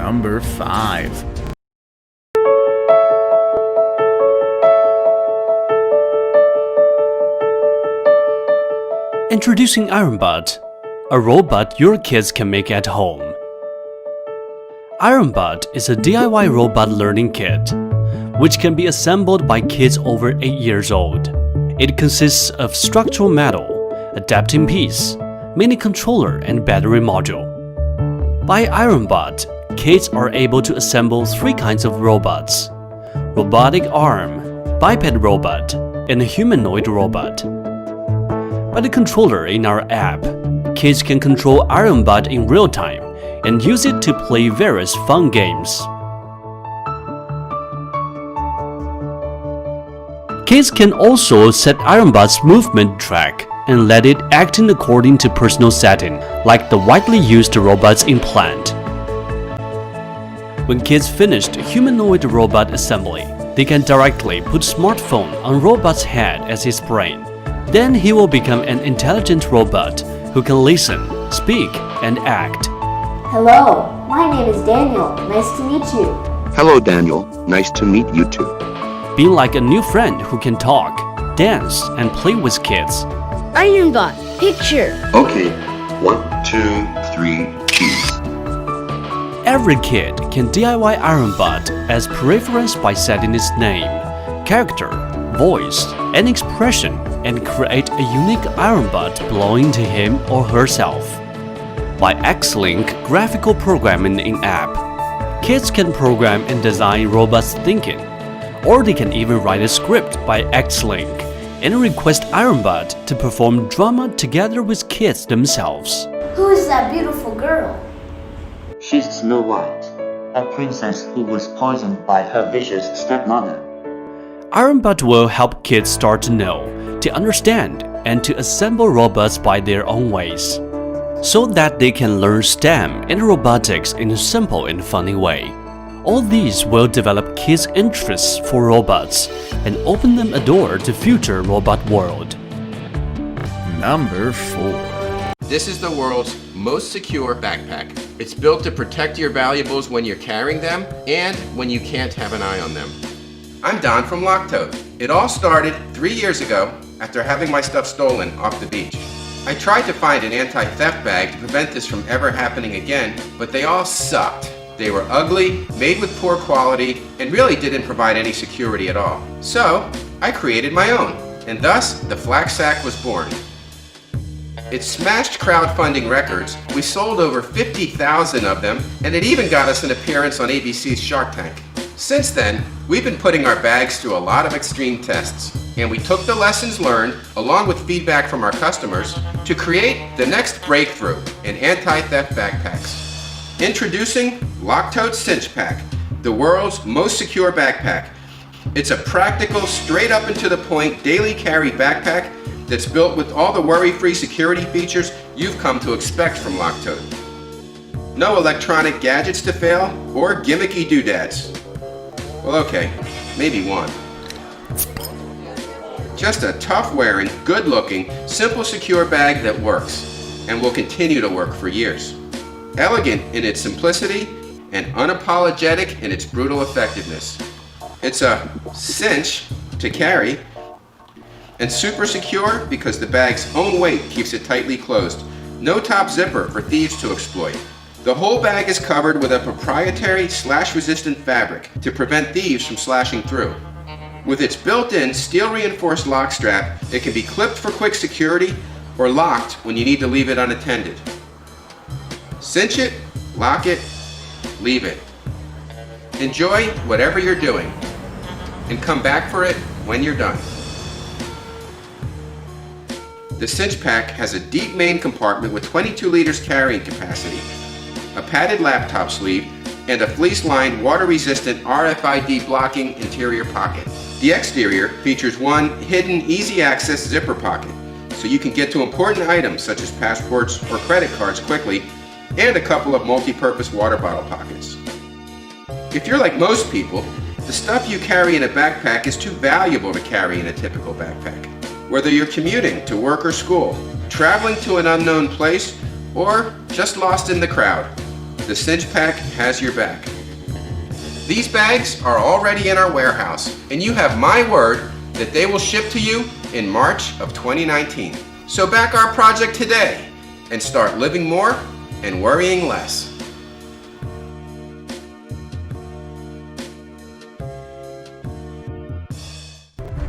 Number 5. Introducing IronBot, a robot your kids can make at home. IronBot is a DIY robot learning kit, which can be assembled by kids over 8 years old. It consists of structural metal, adapting piece, mini controller, and battery module. By IronBot, kids are able to assemble 3 kinds of robots: robotic arm, biped robot, and a humanoid robot. By the controller in our app, kids can control IronBot in real time and use it to play various fun games. Kids can also set IronBot's movement track and let it act in according to personal setting, like the widely used robot's implant. When kids finished humanoid robot assembly, they can directly put smartphone on robot's head as his brain. Then he will become an intelligent robot who can listen, speak, and act. Hello, my name is Daniel. Nice to meet you. Hello, Daniel. Nice to meet you too. Being like a new friend who can talk, dance, and play with kids. IronBot, picture. Okay, 1, 2, 3, cheese. Every kid can DIY IronBot as preference by setting its name, character, voice, and expression, and create a unique IronBot belonging to him or herself. By X-Link graphical programming in app, kids can program and design robots thinking, or they can even write a script by X-Link and request IronBot to perform drama together with kids themselves. Who is that beautiful girl? She's Snow White, a princess who was poisoned by her vicious stepmother. IronBot will help kids start to know, to understand, and to assemble robots by their own ways, so that they can learn STEM and robotics in a simple and funny way. All these will develop kids' interests for robots and open them a door to future robot world. Number 4. This is the world's most secure backpack. It's built to protect your valuables when you're carrying them and when you can't have an eye on them. I'm Don from Locktoad. It all started 3 years ago after having my stuff stolen off the beach. I tried to find an anti-theft bag to prevent this from ever happening again, but they all sucked. They were ugly, made with poor quality, and really didn't provide any security at all. So, I created my own, and thus, the Flak Sack was born. It smashed crowdfunding records. We sold over 50,000 of them, and it even got us an appearance on ABC's Shark Tank. Since then, we've been putting our bags through a lot of extreme tests, and we took the lessons learned, along with feedback from our customers, to create the next breakthrough in anti-theft backpacks. Introducing Locktoad Cinch Pack, the world's most secure backpack. It's a practical, straight up and to the point daily carry backpack that's built with all the worry-free security features you've come to expect from Locktoad. No electronic gadgets to fail or gimmicky doodads. Well, okay, maybe one. Just a tough-wearing, good-looking, simple, secure bag that works and will continue to work for years. Elegant in its simplicity and unapologetic in its brutal effectiveness. It's a cinch to carry and super secure because the bag's own weight keeps it tightly closed. No top zipper for thieves to exploit. The whole bag is covered with a proprietary slash-resistant fabric to prevent thieves from slashing through. With its built-in steel-reinforced lock strap, it can be clipped for quick security or locked when you need to leave it unattended. Cinch it, lock it, leave it. Enjoy whatever you're doing, and come back for it when you're done. The Cinch Pack has a deep main compartment with 22 liters carrying capacity, a padded laptop sleeve, and a fleece-lined, water-resistant RFID blocking interior pocket. The exterior features one hidden, easy-access zipper pocket, so you can get to important items such as passports or credit cards quickly, and a couple of multi-purpose water bottle pockets. If you're like most people, the stuff you carry in a backpack is too valuable to carry in a typical backpack. Whether you're commuting to work or school, traveling to an unknown place, or just lost in the crowd. the Cinch Pack has your back. These bags are already in our warehouse, and you have my word that they will ship to you in March of 2019. So back our project today and start living more and worrying less.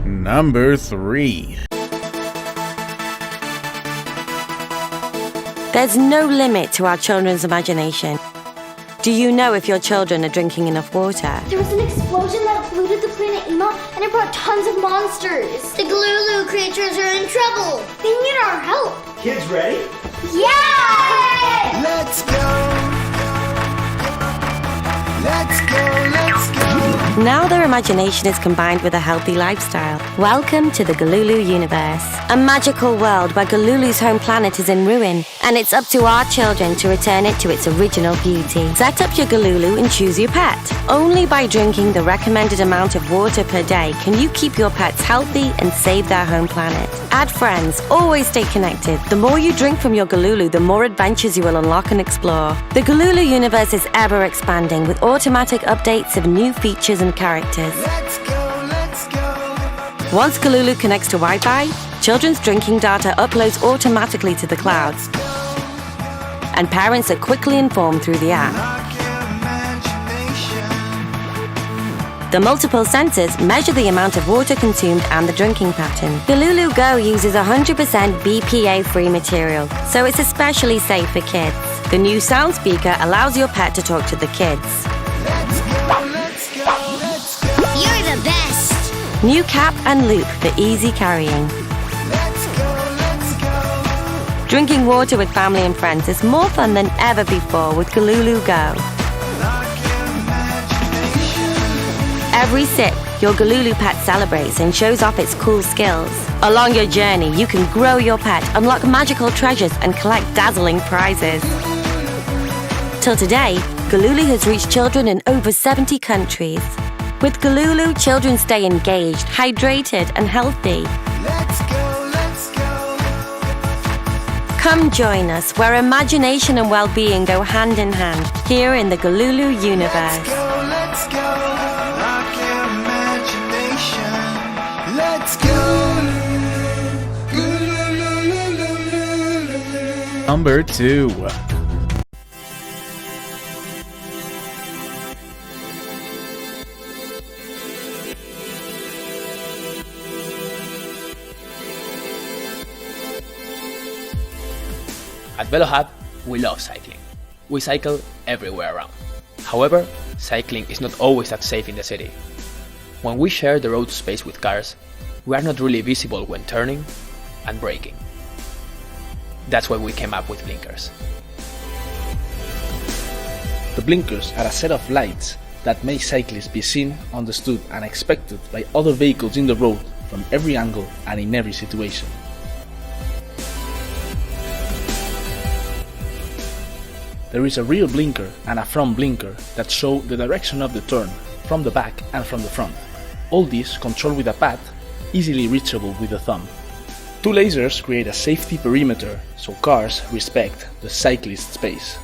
Number 3. There's no limit to our children's imagination. Do you know if your children are drinking enough water? There was an explosion that polluted the planet Ema, and it brought tons of monsters. The Galulu creatures are in trouble. They need our help. Kids ready? Yeah! Let's go. Let's go, let's go. Now their imagination is combined with a healthy lifestyle. Welcome to the Galulu universe, a magical world where Galulu's home planet is in ruin, and it's up to our children to return it to its original beauty. Set up your Galulu and choose your pet. Only by drinking the recommended amount of water per day can you keep your pets healthy and save their home planet. Add friends, always stay connected. The more you drink from your Galulu, the more adventures you will unlock and explore. The Galulu universe is ever expanding with automatic updates of new features and characters. Let's go, let's go. Once Galulu connects to Wi-Fi, children's drinking data uploads automatically to the cloud, and parents are quickly informed through the app. The multiple sensors measure the amount of water consumed and the drinking pattern. Galulu Go uses 100% BPA-free material, so it's especially safe for kids. The new sound speaker allows your pet to talk to the kids. Let's go, let's go, let's go. You're the best. New cap and loop for easy carrying. Let's go, let's go. Drinking water with family and friends is more fun than ever before with Galulu Go. Every sip, your Galulu pet celebrates and shows off its cool skills. Along your journey, you can grow your pet, unlock magical treasures, and collect dazzling prizes. Till today, Galulu has reached children in over 70 countries. With Galulu, children stay engaged, hydrated, and healthy. Let's go, let's go. Come join us where imagination and well-being go hand in hand here in the Galulu universe. Let's go, let's go. Let's go. Number 2. At VeloHub, we love cycling. We cycle everywhere around. However, cycling is not always that safe in the city. When we share the road space with cars, we are not really visible when turning and braking. That's why we came up with blinkers. The blinkers are a set of lights that make cyclists be seen, understood and expected by other vehicles in the road from every angle and in every situation. There is a rear blinker and a front blinker that show the direction of the turn from the back and from the front. All this controlled with a pad, easily reachable with the thumb. Two lasers create a safety perimeter so cars respect the cyclist space.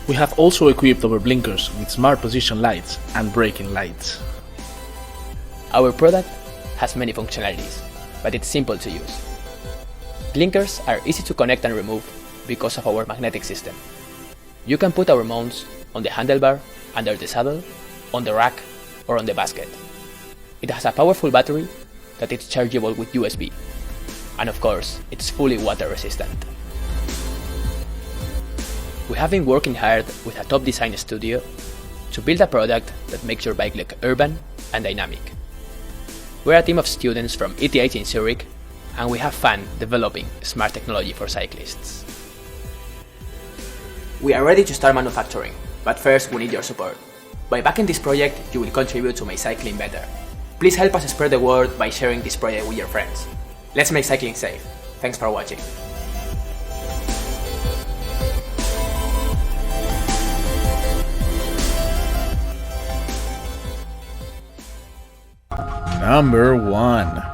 We have also equipped our blinkers with smart position lights and braking lights. Our product has many functionalities, but it's simple to use. Blinkers are easy to connect and remove because of our magnetic system. You can put our mounts on the handlebar, under the saddle, on the rack, or on the basket. It has a powerful battery that is chargeable with USB. And of course, it's fully water resistant. We have been working hard with a top design studio to build a product that makes your bike look urban and dynamic. We're a team of students from ETH in Zurich, and we have fun developing smart technology for cyclists. We are ready to start manufacturing, but first we need your support. By backing this project, you will contribute to make cycling better. Please help us spread the word by sharing this project with your friends. Let's make cycling safe. Thanks for watching. Number 1.